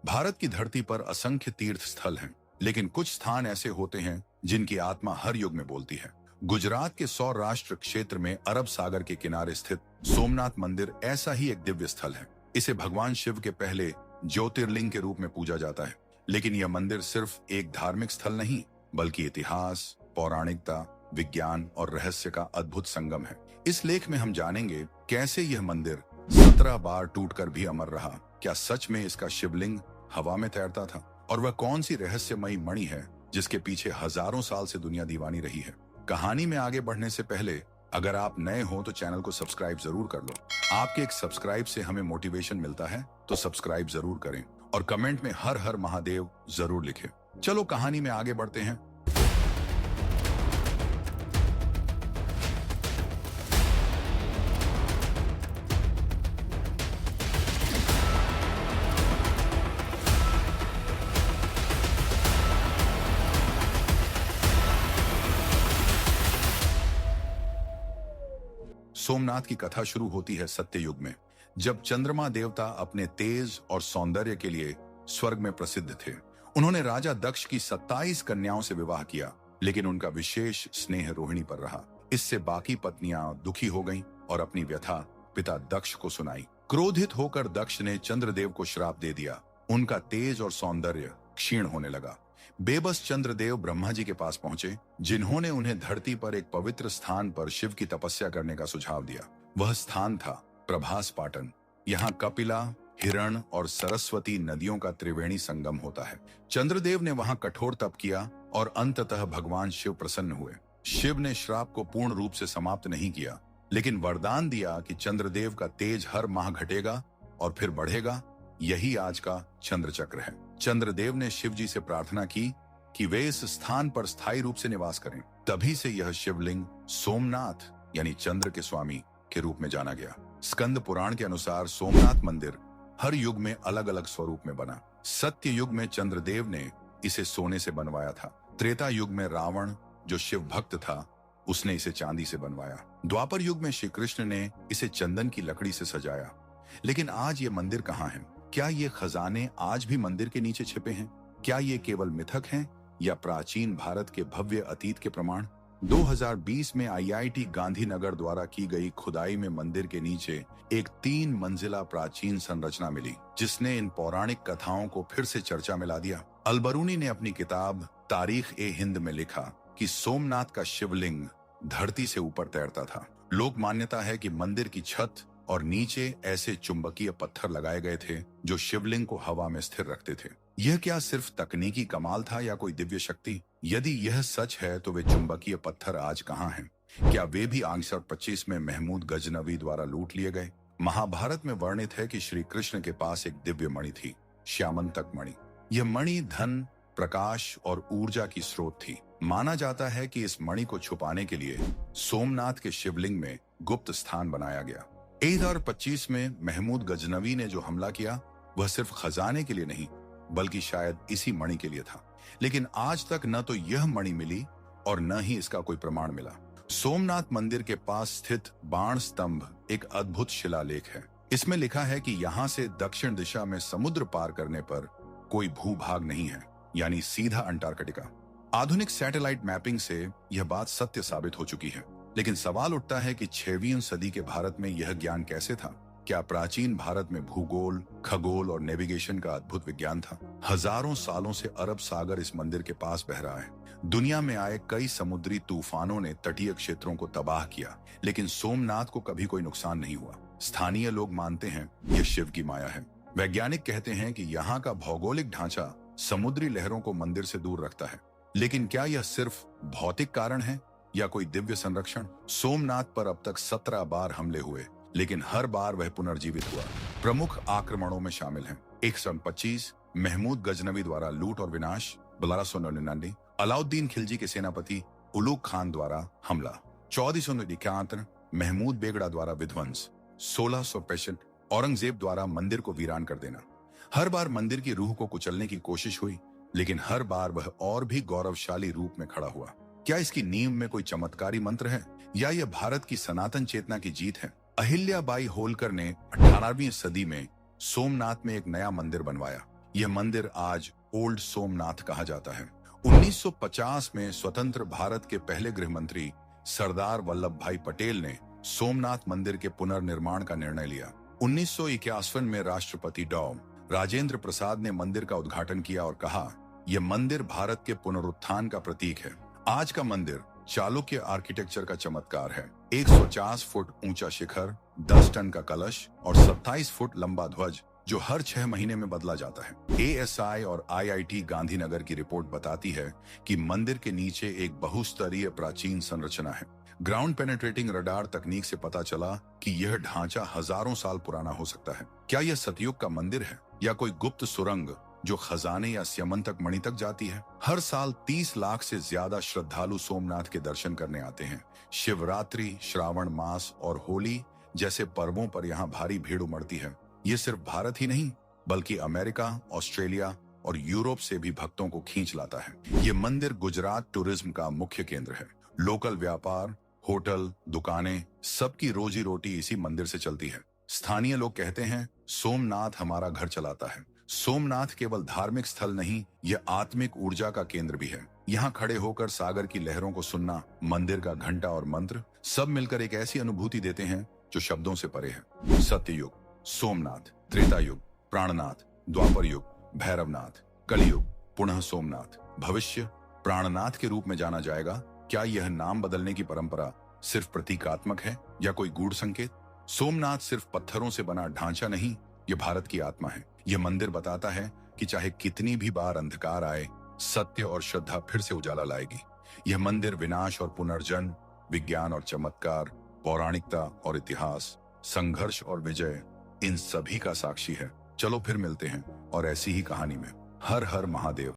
भारत की धरती पर असंख्य तीर्थ स्थल हैं, लेकिन कुछ स्थान ऐसे होते हैं जिनकी आत्मा हर युग में बोलती है। गुजरात के सौराष्ट्र क्षेत्र में अरब सागर के किनारे स्थित सोमनाथ मंदिर ऐसा ही एक दिव्य स्थल है। इसे भगवान शिव के पहले ज्योतिर्लिंग के रूप में पूजा जाता है। लेकिन यह मंदिर सिर्फ एक धार्मिक स्थल नहीं, बल्कि इतिहास, पौराणिकता, विज्ञान और रहस्य का अद्भुत संगम है। इस लेख में हम जानेंगे कैसे यह मंदिर 17 बार टूटकर भी अमर रहा, क्या सच में इसका शिवलिंग हवा में तैरता था, और वह कौन सी रहस्यमयी मणि है जिसके पीछे हजारों साल से दुनिया दीवानी रही है। कहानी में आगे बढ़ने से पहले अगर आप नए हो तो चैनल को सब्सक्राइब जरूर कर लो। आपके एक सब्सक्राइब से हमें मोटिवेशन मिलता है, तो सब्सक्राइब जरूर करें और कमेंट में हर हर महादेव जरूर लिखें। चलो कहानी में आगे बढ़ते हैं। सोमनाथ की कथा शुरू होती है सत्ययुग में, जब चंद्रमा देवता अपने तेज और सौंदर्य के लिए स्वर्ग में प्रसिद्ध थे। उन्होंने राजा दक्ष की 27 कन्याओं से विवाह किया, लेकिन उनका विशेष स्नेह रोहिणी पर रहा। इससे बाकी पत्नियां दुखी हो गईं और अपनी व्यथा पिता दक्ष को सुनाई। क्रोधित होकर दक्ष ने चंद्रदेव को श्राप दे दिया। उनका तेज और सौंदर्य क्षीण होने लगा। बेबस चंद्रदेव ब्रह्मा जी के पास पहुंचे, जिन्होंने उन्हें धरती पर एक पवित्र स्थान पर शिव की तपस्या करने का सुझाव दिया। वह स्थान था प्रभास पाटन। यहाँ कपिला, हिरण और सरस्वती नदियों का त्रिवेणी संगम होता है। चंद्रदेव ने वहां कठोर तप किया और अंततः भगवान शिव प्रसन्न हुए। शिव ने श्राप को पूर्ण रूप से समाप्त नहीं किया, लेकिन वरदान दिया कि चंद्रदेव का तेज हर माह घटेगा और फिर बढ़ेगा। यही आज का चंद्र चक्र है। चंद्रदेव ने शिव जी से प्रार्थना की कि वे इस स्थान पर स्थायी रूप से निवास करें। तभी से यह शिवलिंग सोमनाथ यानी चंद्र के स्वामी के रूप में जाना गया। स्कंद पुराण के अनुसार सोमनाथ मंदिर हर युग में अलग अलग स्वरूप में बना। सत्य युग में चंद्रदेव ने इसे सोने से बनवाया था। त्रेता युग में रावण, जो शिव भक्त था, उसने इसे चांदी से बनवाया। द्वापर युग में श्री कृष्ण ने इसे चंदन की लकड़ी से सजाया। लेकिन आज ये मंदिर कहाँ है? क्या ये खजाने आज भी मंदिर के नीचे छिपे हैं? क्या ये केवल मिथक हैं या प्राचीन भारत के भव्य अतीत के प्रमाण? 2020 में IIT गांधीनगर द्वारा की गई खुदाई में मंदिर के नीचे एक 3 मंजिला प्राचीन संरचना मिली, जिसने इन पौराणिक कथाओं को फिर से चर्चा में ला दिया। अलबरूनी ने अपनी किताब तारीख-ए-हिंद में लिखा कि सोमनाथ का शिवलिंग धरती से ऊपर तैरता था। लोक मान्यता है कि मंदिर की छत और नीचे ऐसे चुंबकीय पत्थर लगाए गए थे जो शिवलिंग को हवा में स्थिर रखते थे। यह क्या सिर्फ तकनीकी कमाल था या कोई दिव्य शक्ति? यदि यह सच है तो वे चुंबकीय पत्थर आज कहाँ हैं? क्या वे भी 1825 में महमूद गजनवी द्वारा लूट लिए गए? महाभारत में वर्णित है कि श्री कृष्ण के पास एक दिव्य मणि थी, श्यामंतक मणि। यह मणि धन, प्रकाश और ऊर्जा की स्रोत थी। माना जाता है कि इस मणि को छुपाने के लिए सोमनाथ के शिवलिंग में गुप्त स्थान बनाया गया। 1825 में महमूद गजनवी ने जो हमला किया वह सिर्फ खजाने के लिए नहीं, बल्कि शायद इसी मणि के लिए था। लेकिन आज तक न तो यह मणि मिली और न ही इसका कोई प्रमाण मिला। सोमनाथ मंदिर के पास स्थित बाण स्तंभ एक अद्भुत शिलालेख है। इसमें लिखा है कि यहाँ से दक्षिण दिशा में समुद्र पार करने पर कोई भूभाग नहीं है, यानी सीधा अंटार्कटिका। आधुनिक सैटेलाइट मैपिंग से यह बात सत्य साबित हो चुकी है। लेकिन सवाल उठता है कि 6वीं सदी के भारत में यह ज्ञान कैसे था? क्या प्राचीन भारत में भूगोल, खगोल और नेविगेशन का अद्भुत विज्ञान था? हजारों सालों से अरब सागर इस मंदिर के पास बह रहा है। दुनिया में आए कई समुद्री तूफानों ने तटीय क्षेत्रों को तबाह किया, लेकिन सोमनाथ को कभी कोई नुकसान नहीं हुआ। स्थानीय लोग मानते हैं यह शिव की माया है। वैज्ञानिक कहते हैं कि यहाँ का भौगोलिक ढांचा समुद्री लहरों को मंदिर से दूर रखता है। लेकिन क्या यह सिर्फ भौतिक कारण है या कोई दिव्य संरक्षण? सोमनाथ पर अब तक 17 बार हमले हुए, लेकिन हर बार वह पुनर्जीवित हुआ। प्रमुख आक्रमणों में शामिल हैं 125 महमूद गजनवी द्वारा लूट और विनाश, 1299 अलाउद्दीन खिलजी के सेनापति उलूग खान द्वारा हमला, 1491 महमूद बेगड़ा द्वारा विध्वंस, 1665 औरंगजेब द्वारा मंदिर को वीरान कर देना। हर बार मंदिर की रूह को कुचलने की कोशिश हुई, लेकिन हर बार वह और भी गौरवशाली रूप में खड़ा हुआ। क्या इसकी नींव में कोई चमत्कारी मंत्र है या यह भारत की सनातन चेतना की जीत है? अहिल्याबाई होलकर ने 18वीं सदी में सोमनाथ में एक नया मंदिर बनवाया। यह मंदिर आज ओल्ड सोमनाथ कहा जाता है। 1950 में स्वतंत्र भारत के पहले गृह मंत्री सरदार वल्लभ भाई पटेल ने सोमनाथ मंदिर के पुनर्निर्माण का निर्णय लिया। 1951 में राष्ट्रपति डॉ. राजेंद्र प्रसाद ने मंदिर का उद्घाटन किया और कहा, यह मंदिर भारत के पुनरुत्थान का प्रतीक है। आज का मंदिर चालुक्य आर्किटेक्चर का चमत्कार है। 150 फुट ऊंचा शिखर, 10 टन का कलश और 27 फुट लंबा ध्वज जो हर 6 महीने में बदला जाता है। ASI और IIT गांधीनगर की रिपोर्ट बताती है कि मंदिर के नीचे एक बहुस्तरीय प्राचीन संरचना है। ग्राउंड पेनेट्रेटिंग रडार तकनीक से पता चला कि यह ढांचा हजारों साल पुराना हो सकता है। क्या यह सतयुग का मंदिर है या कोई गुप्त सुरंग जो खजाने या स्यमंतक मणि तक जाती है? हर साल 30 लाख से ज्यादा श्रद्धालु सोमनाथ के दर्शन करने आते हैं। शिवरात्रि, श्रावण मास और होली जैसे पर्वों पर यहाँ भारी भीड़ उमड़ती है। ये सिर्फ भारत ही नहीं बल्कि अमेरिका, ऑस्ट्रेलिया और यूरोप से भी भक्तों को खींच लाता है। ये मंदिर गुजरात टूरिज्म का मुख्य केंद्र है। लोकल व्यापार, होटल, दुकानें, सबकी रोजी रोटी इसी मंदिर से चलती है। स्थानीय लोग कहते हैं, सोमनाथ हमारा घर चलाता है। सोमनाथ केवल धार्मिक स्थल नहीं, यह आत्मिक ऊर्जा का केंद्र भी है। यहाँ खड़े होकर सागर की लहरों को सुनना, मंदिर का घंटा और मंत्र सब मिलकर एक ऐसी अनुभूति देते हैं जो शब्दों से परे है। सत्ययुग, सोमनाथ, त्रेता युग, प्राणनाथ, द्वापर युग, भैरवनाथ, कलयुग, पुनः सोमनाथ, भविष्य प्राणनाथ के रूप में जाना जाएगा। क्या यह नाम बदलने की परंपरा सिर्फ प्रतीकात्मक है या कोई गूढ़ संकेत? सोमनाथ सिर्फ पत्थरों से बना ढांचा नहीं, यह भारत की आत्मा है। यह मंदिर बताता है कि चाहे कितनी भी बार अंधकार आए, सत्य और श्रद्धा फिर से उजाला लाएगी। यह मंदिर विनाश और पुनर्जन्म, विज्ञान और चमत्कार, पौराणिकता और इतिहास, संघर्ष और विजय, इन सभी का साक्षी है। चलो फिर मिलते हैं और ऐसी ही कहानी में। हर हर महादेव।